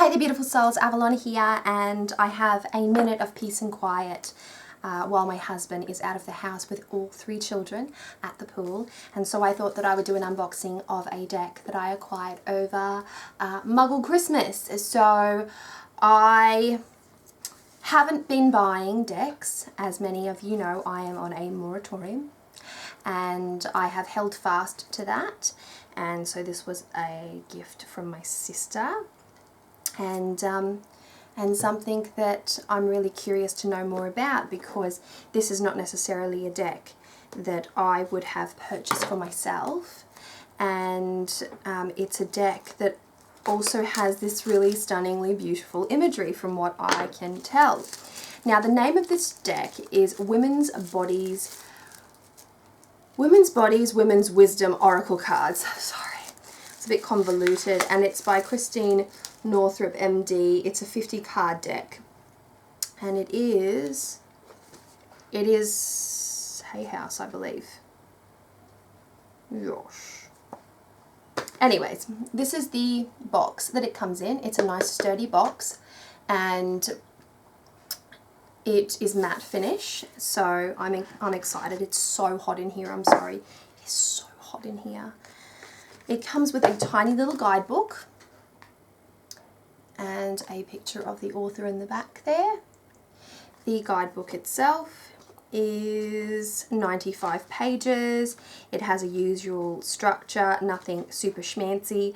Hi there beautiful souls, Avalon here, and I have a minute of peace and quiet while my husband is out of the house with all 3 children at the pool. And so I thought that I would do an unboxing of a deck that I acquired over Muggle Christmas. So I haven't been buying decks. As many of you know, I am on a moratorium and I have held fast to that. And so this was a gift from my sister. And something that I'm really curious to know more about, because this is not necessarily a deck that I would have purchased for myself, and it's a deck that also has this really stunningly beautiful imagery from what I can tell. Now the name of this deck is Women's Bodies, Women's Wisdom Oracle Cards. Sorry, it's a bit convoluted, and it's by Christiane Northrup MD. It's a 50 card deck, and it is Hay House, I believe. Gosh. Anyways, this is the box that it comes in. It's a nice sturdy box, and it is matte finish, so I'm excited. It's so hot in here, I'm sorry. It's so hot in here. It comes with a tiny little guidebook and a picture of the author in the back there. The guidebook itself is 95 pages. It has a usual structure, nothing super schmancy.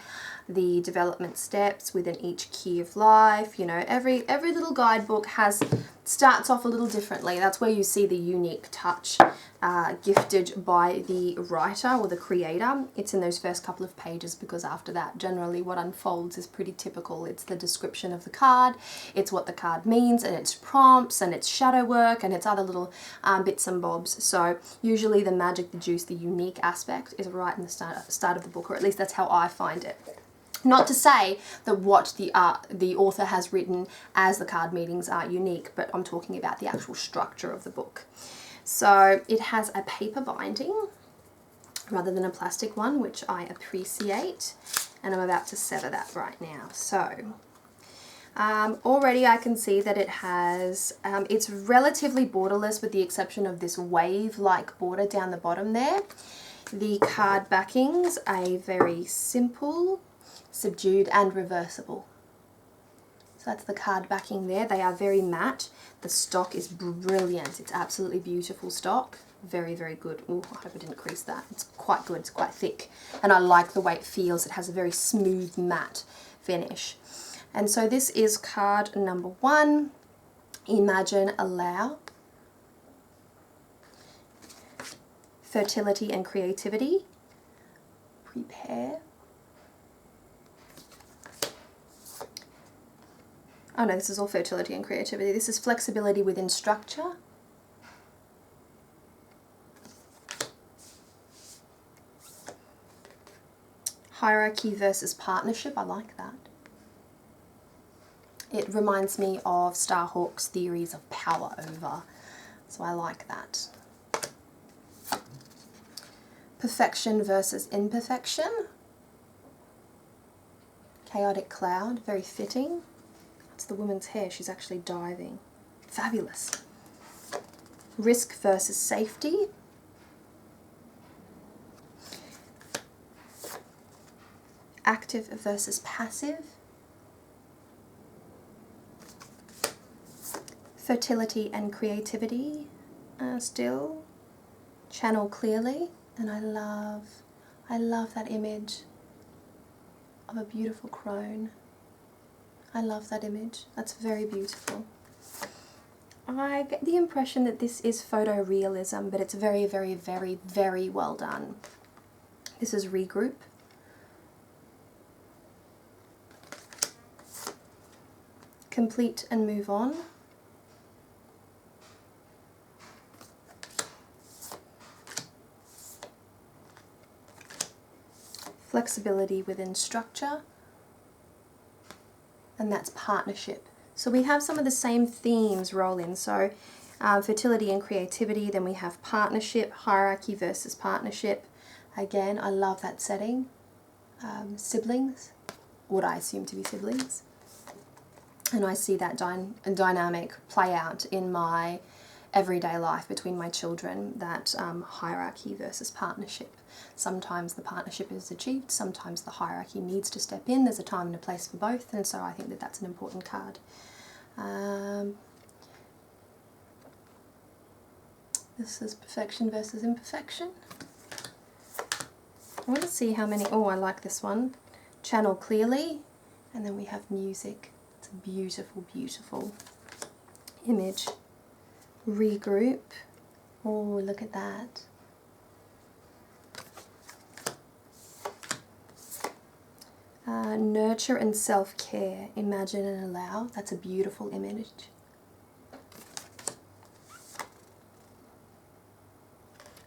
The development steps within each key of life. You know, every little guidebook starts off a little differently. That's where you see the unique touch gifted by the writer or the creator. It's in those first couple of pages, because after that generally what unfolds is pretty typical. It's the description of the card, it's what the card means, and it's prompts, and it's shadow work, and it's other little bits and bobs. So usually the magic, the juice, the unique aspect is right in the start of the book, or at least that's how I find it. Not to say that what the author has written as the card meanings are unique, but I'm talking about the actual structure of the book. So it has a paper binding rather than a plastic one, which I appreciate, and I'm about to sever that right now. So already I can see that it has, it's relatively borderless with the exception of this wave-like border down the bottom there. The card backings are very simple, subdued, and reversible. So that's the card backing there. They are very matte. The stock is brilliant. It's absolutely beautiful stock. Very, very good. Oh, I hope I didn't crease that. It's quite good. It's quite thick. And I like the way it feels. It has a very smooth matte finish. And so this is card number 1. Imagine, allow. Fertility and creativity. Prepare. Oh no, this is all fertility and creativity. This is flexibility within structure. Hierarchy versus partnership. I like that. It reminds me of Starhawk's theories of power over. So I like that. Perfection versus imperfection. Chaotic cloud. Very fitting. It's the woman's hair, she's actually diving. Fabulous. Risk versus safety. Active versus passive. Fertility and creativity. Still. Channel clearly. And I love that image of a beautiful crone. I love that image. That's very beautiful. I get the impression that this is photorealism, but it's very, very, very, very well done. This is regroup. Complete and move on. Flexibility within structure. And that's partnership. So we have some of the same themes roll in. So fertility and creativity, then we have partnership, hierarchy versus partnership. Again, I love that setting. Siblings, what I assume to be siblings. And I see that dynamic play out in my everyday life between my children, that hierarchy versus partnership. Sometimes the partnership is achieved, sometimes the hierarchy needs to step in. There's a time and a place for both, and so I think that that's an important card. This is perfection versus imperfection. I want to see how many, oh, I like this one. Channel clearly, and then we have music. It's a beautiful, beautiful image. Regroup. Oh, look at that. Nurture and self-care. Imagine and allow. That's a beautiful image.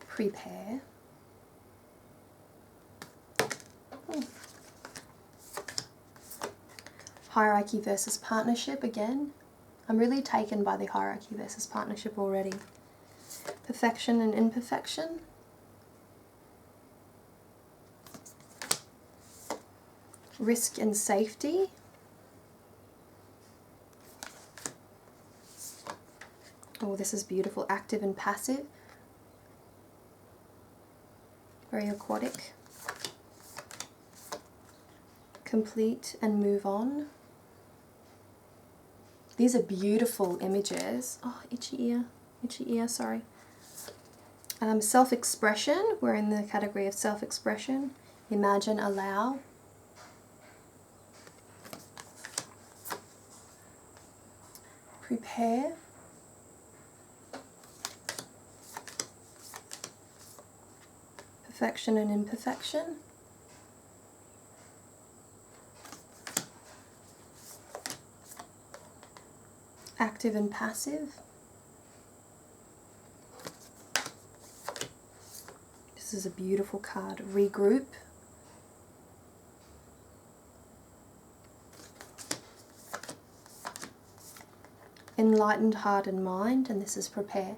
Prepare. Hierarchy versus partnership again. I'm really taken by the hierarchy versus partnership already. Perfection and imperfection. Risk and safety. Oh, this is beautiful. Active and passive. Very aquatic. Complete and move on. These are beautiful images. Oh, itchy ear, sorry. Self-expression, we're in the category of self-expression. Imagine, allow. Prepare. Perfection and imperfection. Active and passive. This is a beautiful card. Regroup. Enlightened heart and mind, and this is prepare.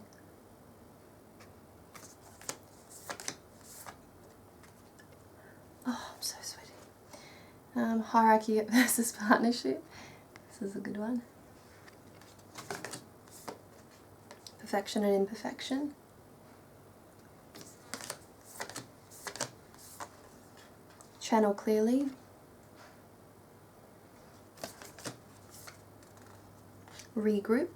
Oh, I'm so sweaty. Hierarchy versus partnership. This is a good one. Perfection and imperfection. Channel clearly. Regroup.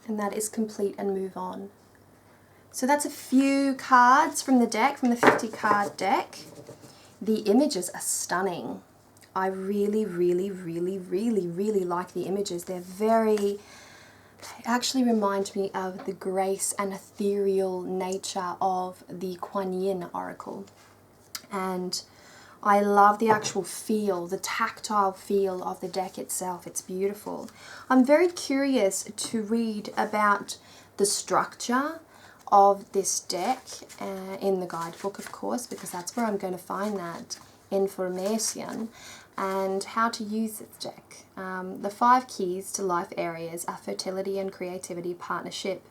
And that is complete and move on. So that's a few cards from the deck, from the 50 card deck. The images are stunning. I really, really, really, really, really like the images. They're very, actually remind me of the grace and ethereal nature of the Kuan Yin oracle. And I love the actual feel, the tactile feel of the deck itself. It's beautiful. I'm very curious to read about the structure of this deck in the guidebook, of course, because that's where I'm going to find that information, and how to use this deck. The 5 keys to life areas are fertility and creativity, partnership,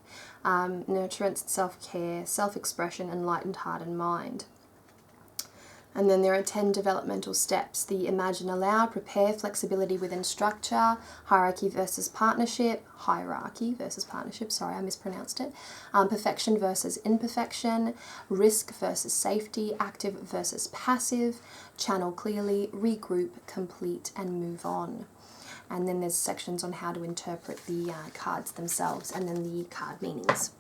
nurturance, self-care, self-expression, enlightened heart and mind. And then there are 10 developmental steps. The imagine, allow, prepare, flexibility within structure, hierarchy versus partnership, sorry, I mispronounced it, perfection versus imperfection, risk versus safety, active versus passive, channel clearly, regroup, complete, and move on. And then there's sections on how to interpret the cards themselves, and then the card meanings.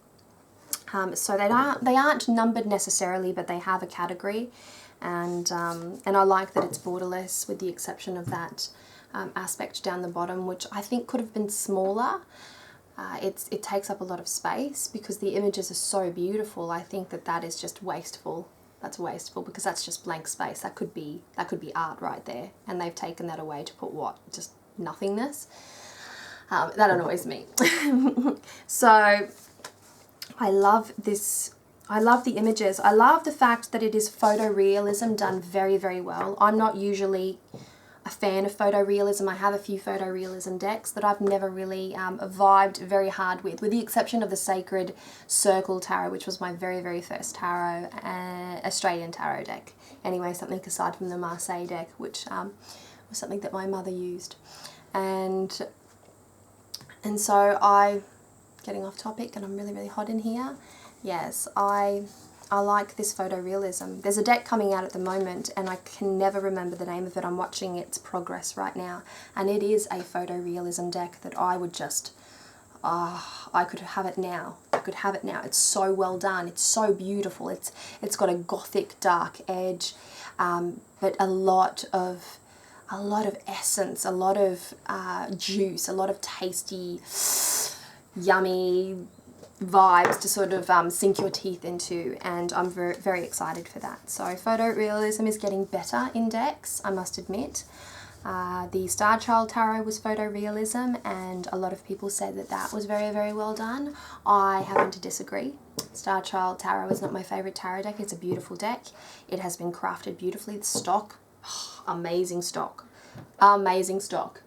So they aren't numbered necessarily, but they have a category. And I like that it's borderless, with the exception of that aspect down the bottom, which I think could have been smaller. It takes up a lot of space because the images are so beautiful. I think that is just wasteful. That's wasteful because that's just blank space. That could be art right there, and they've taken that away to put what? Just nothingness. That annoys me. So I love this. I love the images. I love the fact that it is photorealism done very, very well. I'm not usually a fan of photorealism. I have a few photorealism decks that I've never really vibed very hard with the exception of the Sacred Circle Tarot, which was my very, very first tarot, Australian tarot deck. Anyway, something aside from the Marseille deck, which was something that my mother used. And so getting off topic, and I'm really, really hot in here. Yes, I like this photorealism. There's a deck coming out at the moment and I can never remember the name of it. I'm watching its progress right now, and it is a photorealism deck that I would just, I could have it now. I could have it now. It's so well done. It's so beautiful. It's got a gothic dark edge, but a lot of essence, a lot of juice, a lot of tasty, yummy vibes to sort of sink your teeth into, and I'm very, very excited for that. So photorealism is getting better in decks, I must admit. The Star Child Tarot was photorealism, and a lot of people said that that was very, very well done. I happen to disagree. Star Child Tarot is not my favourite tarot deck. It's a beautiful deck. It has been crafted beautifully. The stock, amazing stock. Amazing stock.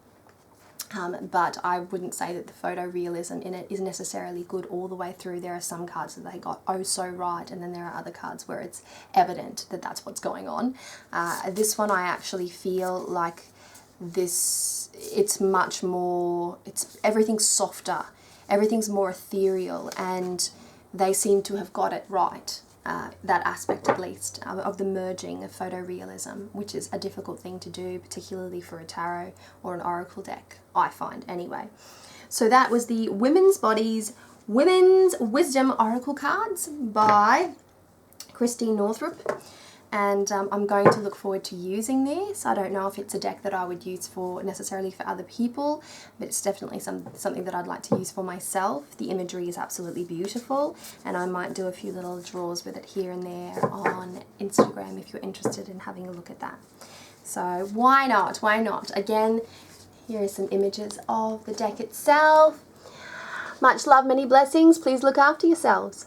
But I wouldn't say that the photorealism in it is necessarily good all the way through. There are some cards that they got oh so right, and then there are other cards where it's evident that that's what's going on. This one I actually feel like it's much more, everything's softer, everything's more ethereal, and they seem to have got it right. That aspect at least of the merging of photorealism, which is a difficult thing to do, particularly for a tarot or an oracle deck, I find anyway. So that was the Women's Bodies Women's Wisdom Oracle cards by Christiane Northrup, and I'm going to look forward to using this. I don't know if it's a deck that I would use necessarily for other people, but it's definitely something that I'd like to use for myself. The imagery is absolutely beautiful, and I might do a few little draws with it here and there on Instagram if you're interested in having a look at that. So why not? Why not? Again, here are some images of the deck itself. Much love, many blessings. Please look after yourselves.